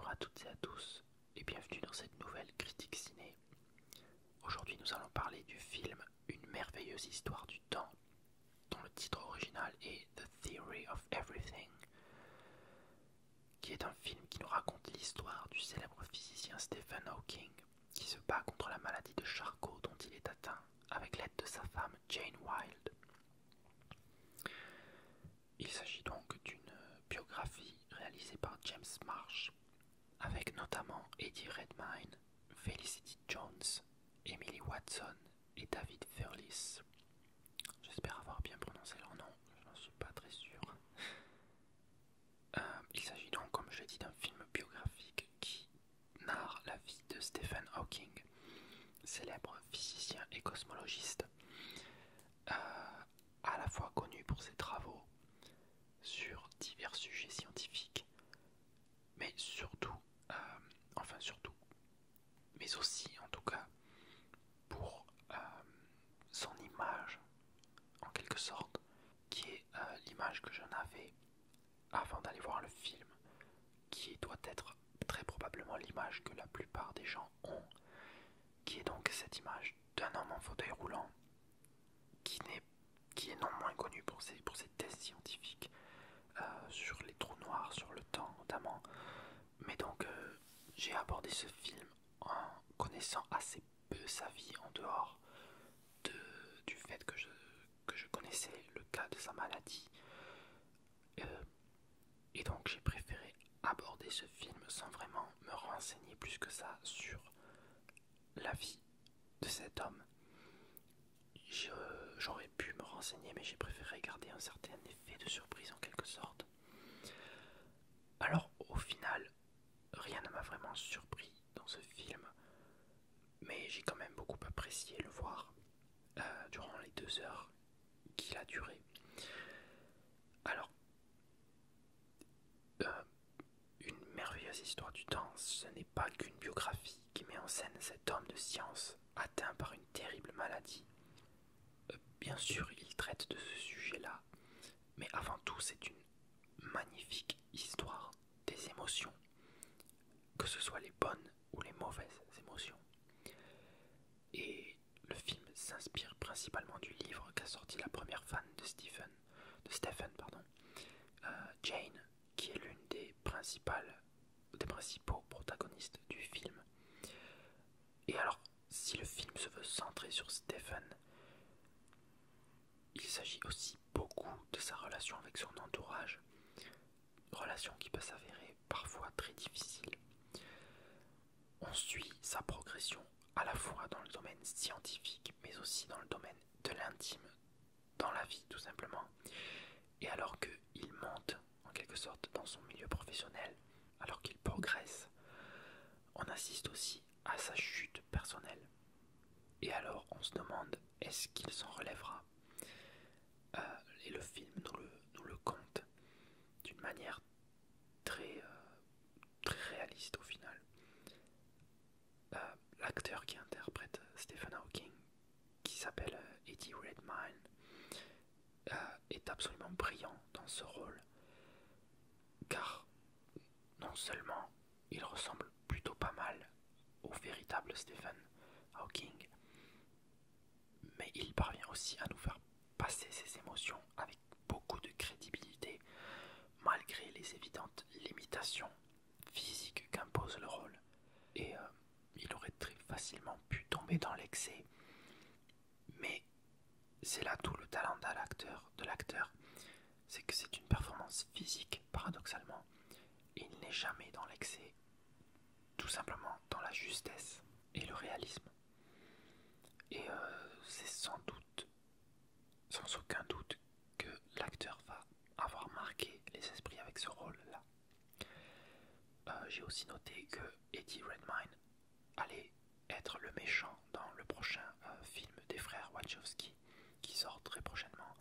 Bonjour à toutes et à tous et bienvenue dans cette nouvelle critique ciné. Aujourd'hui nous allons parler du film Une merveilleuse histoire du temps, dont le titre original est The Theory of Everything, qui est un film qui nous raconte l'histoire du célèbre physicien Stephen Hawking qui se bat contre la maladie de Charcot dont il est atteint avec l'aide de sa femme Jane Wilde. Il s'agit donc d'une biographie réalisée par James Marsh, avec notamment Eddie Redmayne, Felicity Jones, Emily Watson et David Thewlis. J'espère avoir bien prononcé leur nom, je n'en suis pas très sûr. Il s'agit donc, comme je l'ai dit, d'un film biographique qui narre la vie de Stephen Hawking, célèbre physicien et cosmologiste, à la fois connu pour ses travaux sur divers sujets scientifiques, mais surtout, mais aussi en tout cas pour son image, en quelque sorte, qui est l'image que j'en avais avant d'aller voir le film, qui doit être très probablement l'image que la plupart des gens ont, qui est donc cette image d'un homme en fauteuil roulant, qui est non moins connu pour ses thèses scientifiques sur les trous noirs, sur le temps notamment. Mais donc j'ai abordé ce film en connaissant assez peu sa vie en dehors du fait que je connaissais le cas de sa maladie. Et donc j'ai préféré aborder ce film sans vraiment me renseigner plus que ça sur la vie de cet homme. J'aurais pu me renseigner, mais j'ai préféré garder un certain effet de surprise en quelque sorte. Alors au final, rien ne m'a vraiment surpris dans ce film, mais j'ai quand même beaucoup apprécié le voir durant les 2 heures qu'il a duré. Alors, Une merveilleuse histoire du temps, ce n'est pas qu'une biographie qui met en scène cet homme de science atteint par une terrible maladie. Bien sûr, il traite de ce sujet-là, mais avant tout, c'est une magnifique histoire des émotions, que ce soit les bonnes ou les mauvaises émotions. Et le film s'inspire principalement du livre qu'a sorti la première fan de Stephen, Jane, qui est l'une des principaux protagonistes du film. Et alors, si le film se veut centrer sur Stephen, il s'agit aussi beaucoup de sa relation avec son entourage, relation qui peut s'avérer parfois très difficile. On suit sa progression à la fois dans le domaine scientifique, mais aussi dans le domaine de l'intime, dans la vie tout simplement. Et alors qu'il monte en quelque sorte dans son milieu professionnel, alors qu'il progresse, on assiste aussi à sa chute personnelle. Et alors on se demande, est-ce qu'il s'en relèvera? Et le film nous le conte d'une manière très réaliste au final. L'acteur qui interprète Stephen Hawking, qui s'appelle Eddie Redmayne, est absolument brillant dans ce rôle, car non seulement il ressemble plutôt pas mal au véritable Stephen Hawking, mais il parvient aussi à nous faire passer ses émotions avec beaucoup de crédibilité, malgré les évidentes limitations physiques qu'impose le rôle. Et il aurait très facilement pu tomber dans l'excès, mais c'est là tout le talent de l'acteur, c'est que c'est une performance physique, paradoxalement, et il n'est jamais dans l'excès, tout simplement dans la justesse et le réalisme. Et c'est sans aucun doute, que l'acteur va avoir marqué les esprits avec ce rôle-là. J'ai aussi noté que Eddie Redmayne allait être le méchant dans le prochain film des frères Wachowski, qui sort très prochainement.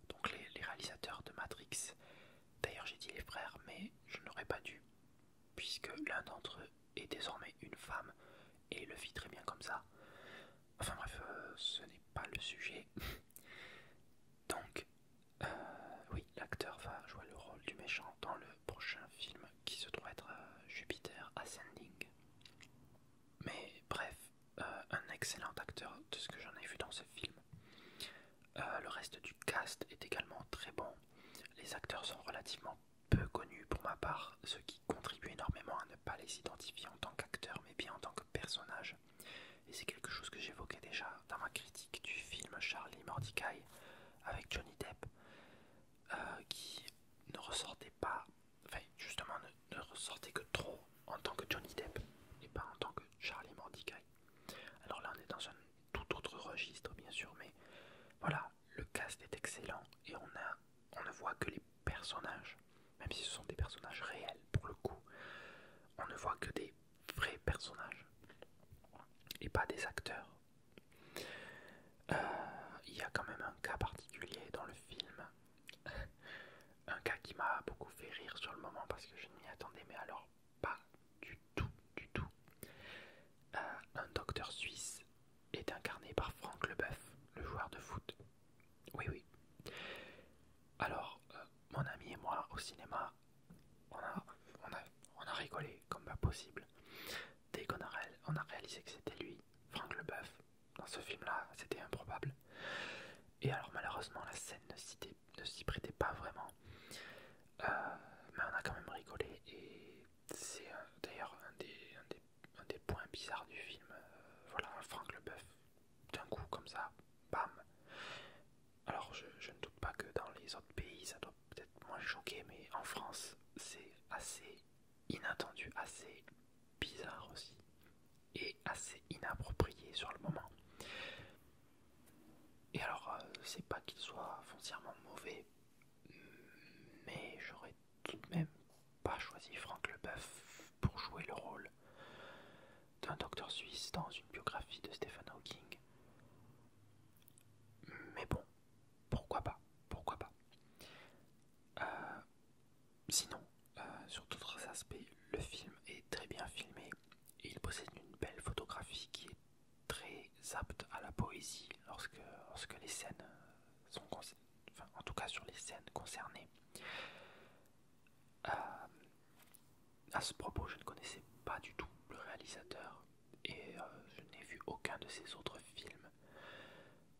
Donc les réalisateurs de Matrix. D'ailleurs j'ai dit les frères, mais je n'aurais pas dû, puisque l'un d'entre eux est désormais une femme, et le vit très bien comme ça. Enfin bref, ce n'est pas le sujet. Donc, oui, l'acteur va jouer le rôle du méchant dans le prochain film qui se trouve être Jupiter. cast est également très bon. Les acteurs sont relativement peu connus pour ma part, ce qui contribue énormément à ne pas les identifier en tant qu'acteurs, mais bien en tant que personnages. Et c'est quelque chose que j'évoquais déjà dans ma critique du film Charlie Mordecai avec Johnny Depp, qui ne ressortait pas, enfin justement ne ressortait que trop en tant que Johnny Depp et pas en tant que Charlie Mordecai. Alors là on est dans un tout autre registre bien sûr, mais voilà, le cast est excellent et on ne voit que les personnages, même si ce sont des personnages réels pour le coup, on ne voit que des vrais personnages et pas des acteurs. Il y a quand même un cas particulier dans le film, un cas qui m'a beaucoup fait rire sur le moment parce que je ne m'y attendais mais alors pas du tout, du tout. Un docteur suisse est incarné par Franck Leboeuf, le joueur de foot. Oui, oui. Alors, mon ami et moi au cinéma, on a rigolé comme pas possible. Dès qu'on a réalisé que c'était lui, Franck Leboeuf, dans ce film-là, c'était improbable. Et alors malheureusement la scène ne s'y prêtait pas vraiment. Mais on a quand même rigolé et c'est d'ailleurs un des points bizarres du film. Voilà, Franck Leboeuf, d'un coup comme ça, bam. Alors je ne doute pas que dans les autres pays ça doit peut-être moins choquer, mais en France c'est assez inattendu, assez bizarre aussi et assez inapproprié sur le moment. Et alors c'est pas qu'il soit foncièrement mauvais, mais j'aurais tout de même pas choisi Franck Leboeuf pour jouer le rôle d'un docteur suisse dans une biographie de Stephen Hawking. Mais bon, pourquoi pas, pourquoi pas. Sinon, sur d'autres aspects, le film est très bien filmé et il possède une belle photographie qui est très apte à la poésie lorsque les scènes sont enfin, en tout cas sur les scènes concernées. À ce propos, je ne connaissais pas du tout le réalisateur et je n'ai vu aucun de ses autres films.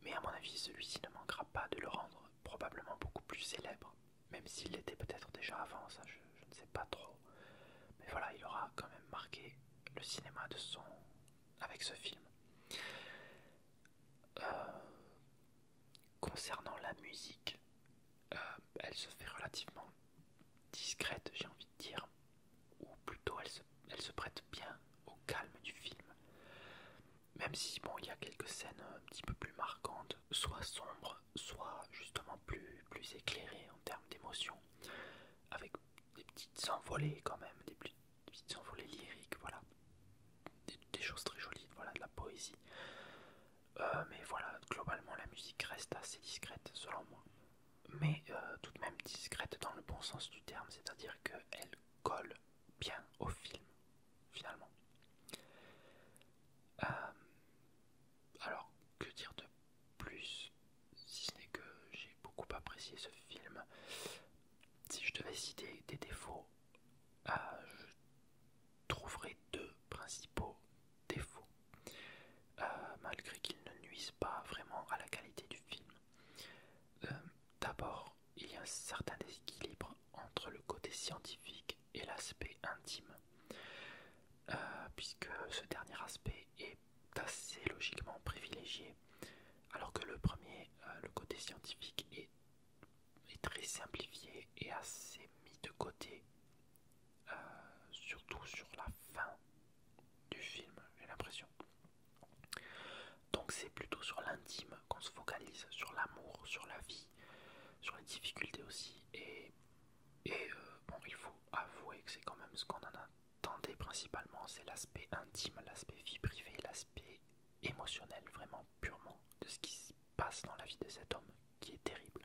Mais à mon avis, celui-ci ne manquera pas de le rendre probablement beaucoup plus célèbre, même s'il l'était peut-être déjà avant, ça je ne sais pas trop. Mais voilà, il aura quand même marqué le cinéma de son avec ce film. Concernant la musique, elle se fait relativement discrète, j'ai envie de dire, ou plutôt elle se prête bien au calme du film. Même si bon, il y a quelques scènes un petit peu plus marquantes, soit sombres, soit justement plus éclairées en termes d'émotion, avec des petites envolées quand même, des petites envolées lyriques, voilà, des choses très jolies, voilà, de la poésie. Mais voilà, globalement la musique reste assez discrète selon moi. Mais tout de même discrète dans le bon sens du terme, c'est-à-dire qu'elle colle bien au film, finalement. Alors, que dire de plus, si ce n'est que j'ai beaucoup apprécié ce film. Si je devais citer des défauts, je trouverais deux principaux défauts, malgré qu'ils ne nuisent pas vraiment à la qualité du film. D'abord, il y a un certain déséquilibre entre le côté scientifique et l'aspect intime, puisque ce dernier aspect est assez logiquement privilégié, alors que le premier, le côté scientifique, est très simplifié et assez mis de côté, surtout sur la fin du film, j'ai l'impression. Donc c'est plutôt sur l'intime qu'on se focalise, sur l'amour, sur la vie, sur les difficultés aussi, et bon, il faut avouer que c'est quand même ce qu'on en attendait principalement, c'est l'aspect intime, l'aspect vie privée, l'aspect émotionnel, vraiment purement de ce qui se passe dans la vie de cet homme, qui est terrible.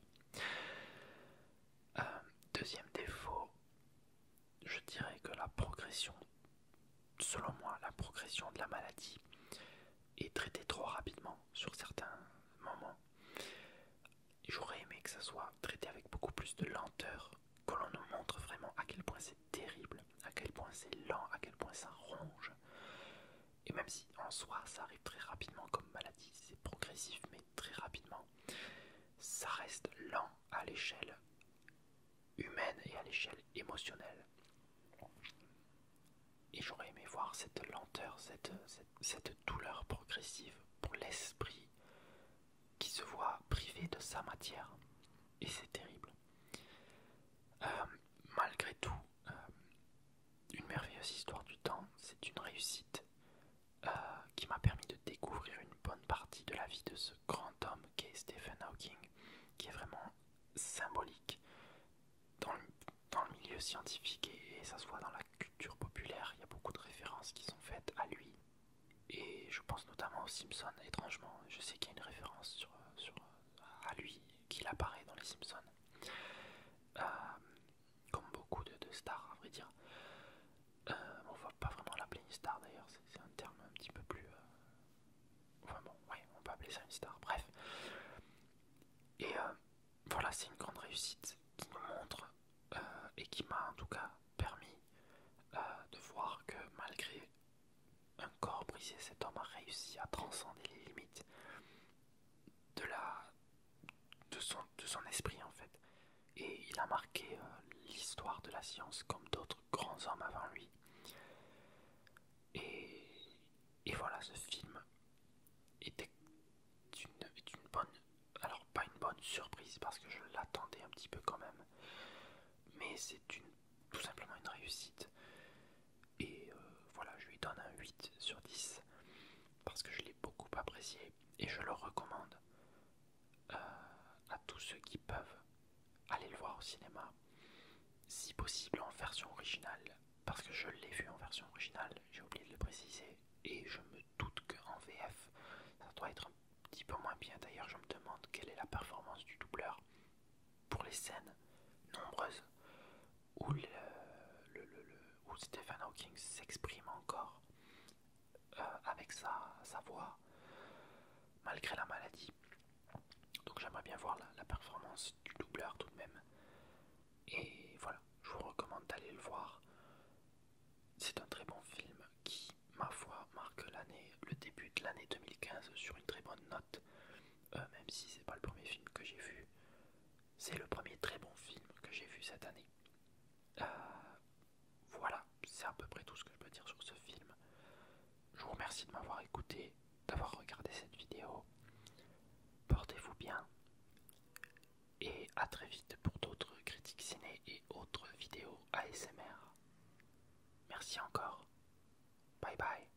Deuxième défaut, je dirais que la progression, selon moi, la progression de la maladie est traitée trop rapidement sur certains moments. J'aurais aimé que ça soit traité avec beaucoup plus de lenteur, que l'on nous montre vraiment à quel point c'est terrible, à quel point c'est lent, à quel point ça ronge. Et même si en soi ça arrive très rapidement comme maladie, c'est progressif mais très rapidement. ça reste lent à l'échelle humaine et à l'échelle émotionnelle. Et j'aurais aimé voir cette lenteur, cette douleur progressive pour l'esprit qui se voit privé de sa matière. Et c'est terrible. Malgré tout, une merveilleuse histoire du temps, c'est une réussite qui m'a permis de découvrir une bonne partie de la vie de ce grand homme qu'est Stephen Hawking, qui est vraiment symbolique dans le milieu scientifique et ça se voit dans la culture populaire. Il y a beaucoup de références qui sont faites à lui. Et je pense notamment aux Simpsons, étrangement. Je sais qu'il y a une référence à lui, qu'il apparaît dans les Simpsons. Euh, comme beaucoup de stars, à vrai dire. On va pas vraiment l'appeler une star d'ailleurs, c'est un terme un petit peu plus... Enfin bon, ouais, on peut appeler ça une star, bref. Et voilà, c'est une grande réussite qui nous montre et qui m'a en tout cas permis de voir que malgré un corps brisé, cet homme a réussi à transcender les limites de son esprit en fait. Et il a marqué l'histoire de la science comme d'autres grands hommes avant lui. Et voilà, ce film était une bonne, alors pas une bonne surprise parce que je l'attendais un petit peu quand même, mais c'est tout simplement une réussite. Et voilà, je lui donne un 8 sur 10 parce que je l'ai beaucoup apprécié et je le recommande à tous ceux qui peuvent aller le voir au cinéma, si possible en version originale, parce que je l'ai vu en version originale, j'ai oublié de le préciser, et je me doute qu'en VF, ça doit être un petit peu moins bien. D'ailleurs, je me demande quelle est la performance du doubleur pour les scènes nombreuses où, où Stephen Hawking s'exprime encore avec sa voix, malgré la maladie. Donc j'aimerais bien voir la performance du doubleur tout de même. Et voilà, je vous recommande d'aller le voir. C'est un très bon film qui, ma foi, marque le début de l'année 2015 sur une très bonne note. Même si c'est pas le premier film que j'ai vu, c'est le premier très bon film que j'ai vu cette année. Voilà, c'est à peu près tout ce que je peux dire sur ce film. Je vous remercie de m'avoir écouté, d'avoir regardé cette vidéo. Portez-vous bien et à très vite pour d'autres critiques ciné et autres vidéos ASMR. Merci encore. Bye bye.